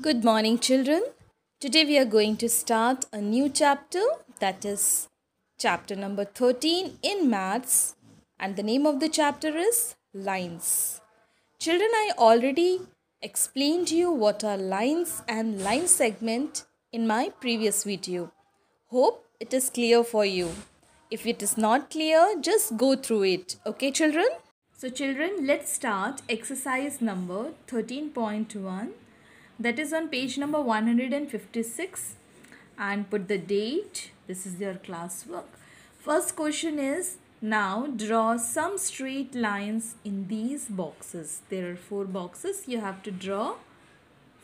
Good morning, children. Today we are going to start a new chapter, that is chapter number 13 in maths, and the name of the chapter is lines. Children, I already explained to you what are lines and line segment in my previous video. Hope it is clear for you. If it is not clear, just go through it. Okay, children? So children, let's start exercise number 13.1. That is on page number 156, and put the date. This is your classwork. First question is, now draw some straight lines in these boxes. There are 4 boxes. You have to draw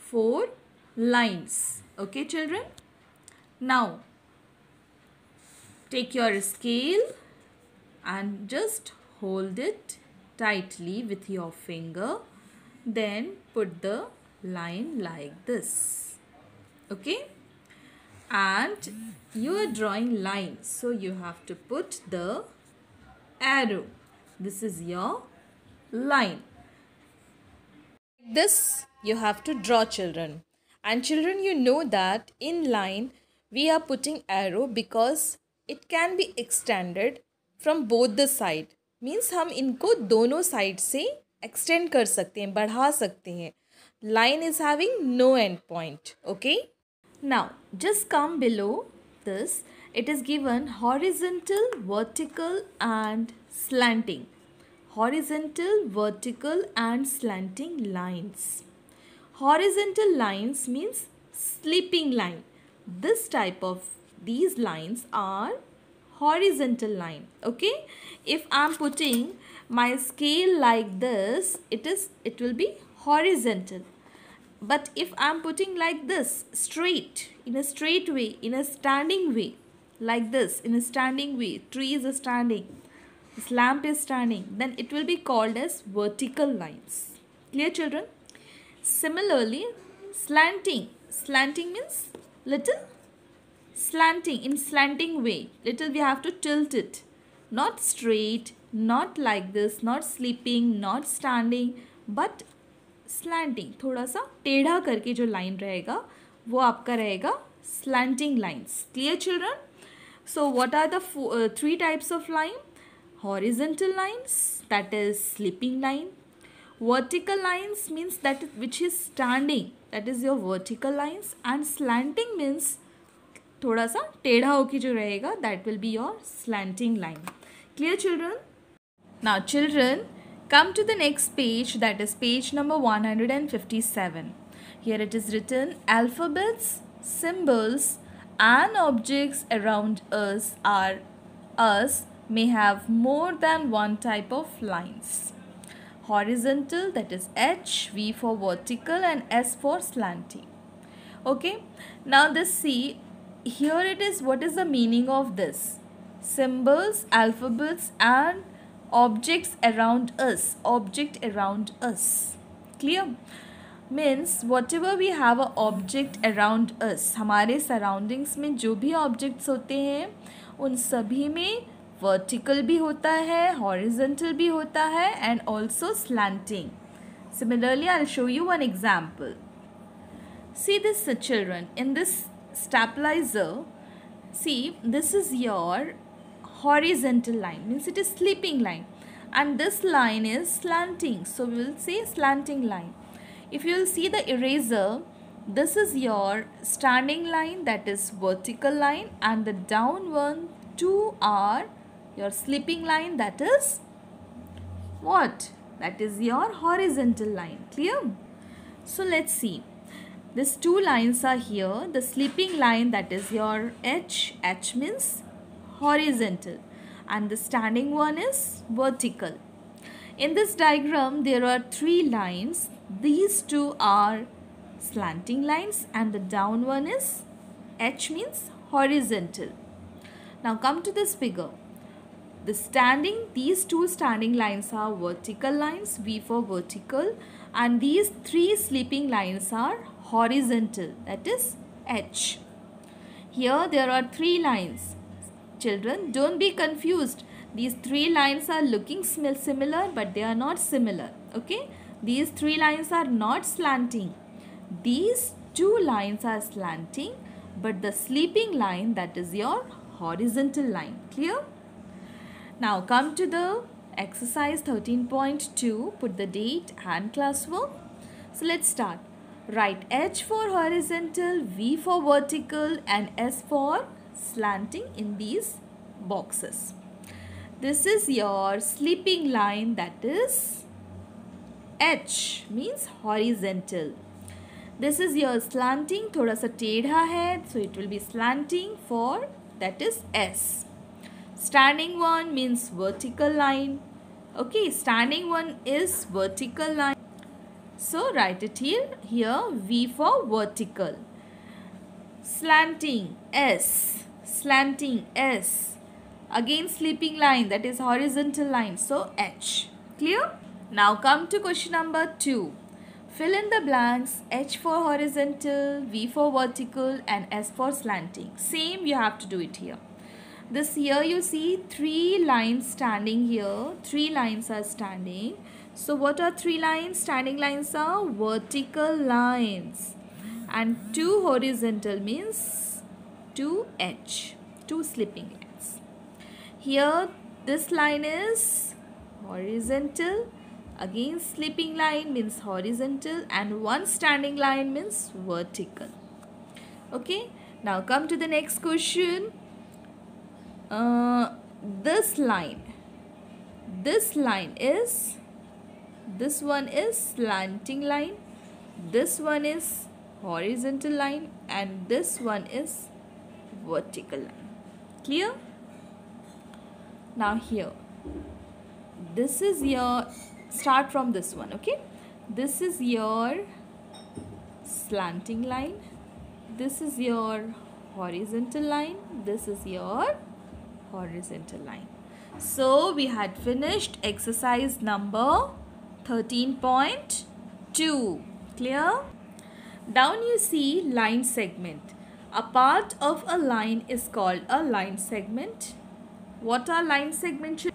4 lines. Okay, children? Now, take your scale and just hold it tightly with your finger. Then put the line like this. Okay, and you are drawing lines, so you have to put the arrow. This is your line. This you have to draw, children. And children, you know that in line we are putting arrow because it can be extended from both the side. Means हम इनको दोनों side से extend कर सकते हैं, बढ़ा सकते हैं. Line is having no end point. Okay. Now, just come below this. It is given horizontal, vertical and slanting. Horizontal, vertical and slanting lines. Horizontal lines means sleeping line. This type of these lines are horizontal line. Okay. If I am putting my scale like this, it will be horizontal. But if I am putting like this, straight, in a straight way, in a standing way, like this, in a standing way, tree is standing, this lamp is standing, then it will be called as vertical lines. Clear, children? Similarly, slanting. Slanting means little slanting, in slanting way. Little we have to tilt it. Not straight, not like this, not sleeping, not standing, but slanting, थोड़ा सा टेढ़ा करके जो line रहेगा वो आपका रहेगा slanting lines. Clear children? So what are the 3 types of line? Horizontal lines, that is sleeping line. Vertical lines means that which is standing, that is your vertical lines. And slanting means थोड़ा सा टेढ़ा होके जो रहेगा, that will be your slanting line. Clear children? Now children, come to the next page, that is page number 157. Here it is written, alphabets, symbols and objects around us may have more than one type of lines. Horizontal, that is H, V for vertical and S for slanting. Okay, now this see, here it is, what is the meaning of this? Symbols, alphabets and objects around us. Object around us. Clear? Means whatever we have a object around us, हमारे surroundings में जो भी objects होते हैं उन सभी में vertical भी होता है, horizontal भी होता है and also slanting. Similarly, I'll show you one example. See this, children. In this stabilizer, see this is your horizontal line, means it is sleeping line, and this line is slanting, so we will say slanting line. If you will see the eraser, this is your standing line, that is vertical line, and the down one, 2 are your sleeping line, that is what? That is your horizontal line. Clear? So let's see. These 2 lines are here. The sleeping line, that is your H. H means horizontal, and the standing one is vertical. In this diagram there are 3 lines. These 2 are slanting lines and the down one is H means horizontal. Now come to this figure. These 2 standing lines are vertical lines, V for vertical, and these 3 sleeping lines are horizontal, that is H. Here there are 3 lines. Children, don't be confused. These 3 lines are looking similar, but they are not similar. Okay, these 3 lines are not slanting. These two lines are slanting, but the sleeping line, that is your horizontal line. Clear? Now come to the exercise 13.2. Put the date and classwork. So let's start. Write H for horizontal, V for vertical and S for slanting in these boxes. This is your sleeping line, that is H, means horizontal. This is your slanting, thoda sa tedha hai, so it will be slanting for, that is S. Standing one means vertical line. Okay, standing one is vertical line. So write it here V for vertical. Slanting S. Slanting S. Again sleeping line, that is horizontal line. So H. Clear? Now come to question number 2. Fill in the blanks. H for horizontal, V for vertical and S for slanting. Same you have to do it here. This here you see 3 lines standing here. 3 lines are standing. So what are 3 lines? Standing lines are vertical lines. And 2 horizontal means 2H. 2 sleeping lines. Here this line is horizontal. Again sleeping line means horizontal. And 1 standing line means vertical. Okay. Now come to the next question. This line is, this one is slanting line, this one is horizontal line and this one is vertical line. Clear? Now here, this is your, start from this one, okay? This is your slanting line, this is your horizontal line, this is your horizontal line. So we had finished exercise number 13.2. Clear? Down you see line segment. A part of a line is called a line segment. What are line segments?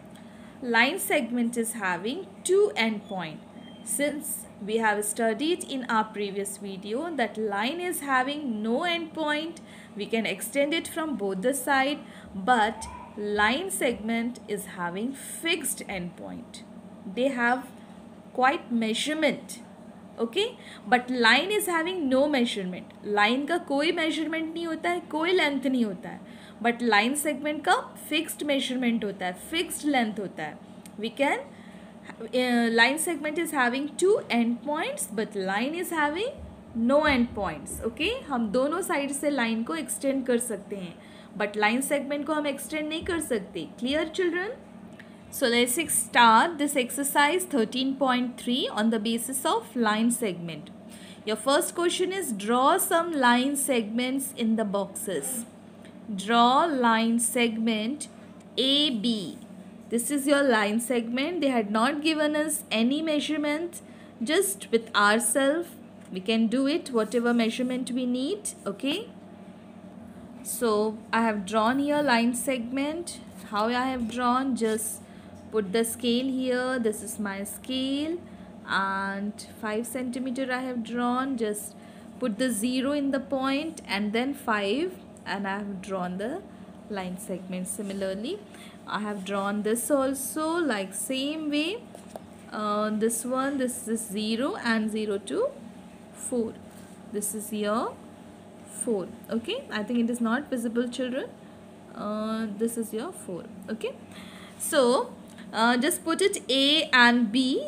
Line segment is having 2 endpoints. Since we have studied in our previous video that line is having no endpoint, we can extend it from both the side, but line segment is having fixed endpoint. They have quite measurement, okay, but line is having no measurement. Line का कोई measurement नहीं होता है, कोई length नहीं होता है, but line segment का fixed measurement होता है, fixed length होता है. We can line segment is having 2 endpoints, but line is having no endpoints. Okay, हम दोनों side से line को extend कर सकते हैं, but line segment को हम extend नहीं कर सकते. Clear children? So let's start this exercise 13.3 on the basis of line segment. Your first question is draw some line segments in the boxes. Draw line segment AB. This is your line segment. They had not given us any measurement. Just with ourselves we can do it, whatever measurement we need. Okay. So I have drawn here line segment. How I have drawn? Just put the scale here. This is my scale and 5 centimeter I have drawn. Just put the 0 in the point and then 5, and I have drawn the line segment. Similarly I have drawn this also, like same way. This one, this is 0 and 0 to 4. This is here 4. Okay, I think it is not visible children. This is your 4. Okay, so just put it A and B,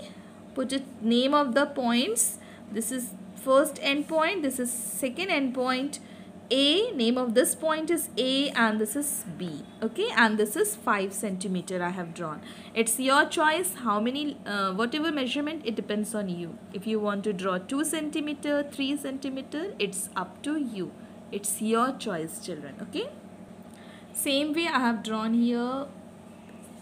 put it name of the points. This is first end point, this is second end point. A, name of this point is A and this is B. Okay, and this is 5 centimeter I have drawn. It's your choice how many, whatever measurement, it depends on you. If you want to draw 2 centimeter, 3 centimeter, it's up to you. It's your choice children. Okay, same way I have drawn here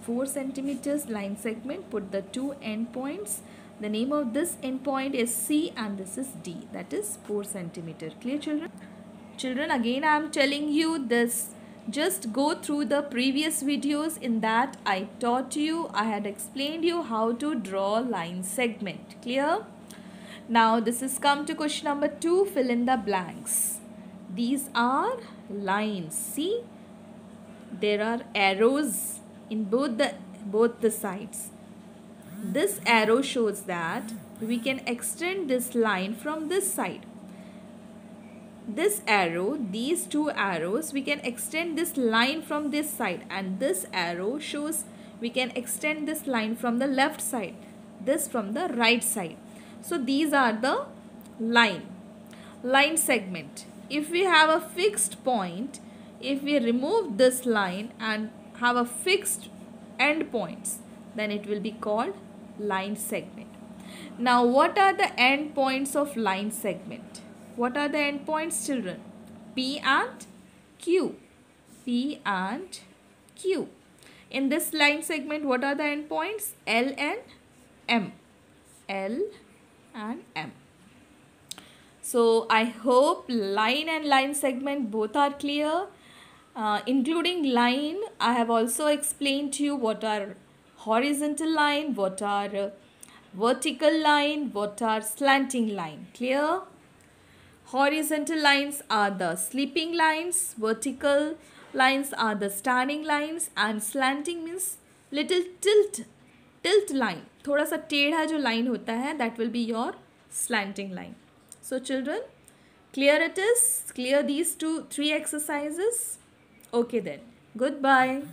4 centimeters line segment. Put the 2 end points. The name of this end point is C and this is D, that is 4 centimeter. Clear children? Children, again I am telling you this, just go through the previous videos. In that I taught you, I had explained you how to draw line segment. Clear? Now this is come to question number 2. Fill in the blanks. These are lines. See, there are arrows in both the sides. This arrow shows that we can extend this line from this side. This arrow, these two arrows, we can extend this line from this side, and this arrow shows we can extend this line from the left side, this from the right side. So these are the line segment. If we have a fixed point, if we remove this line and have a fixed end points, then it will be called line segment. Now what are the end points of line segment? What are the end points, children? P and Q. P and Q. In this line segment, what are the end points? L and M. L and M. So I hope line and line segment both are clear. Including line, I have also explained to you what are horizontal line, what are vertical line, what are slanting line. Clear? Horizontal lines are the sleeping lines, vertical lines are the standing lines, and slanting means little tilt line. थोड़ा सा टेढ़ा जो line होता है, that will be your slanting line. So children, clear it is? Clear these 3 exercises? Okay then. Goodbye.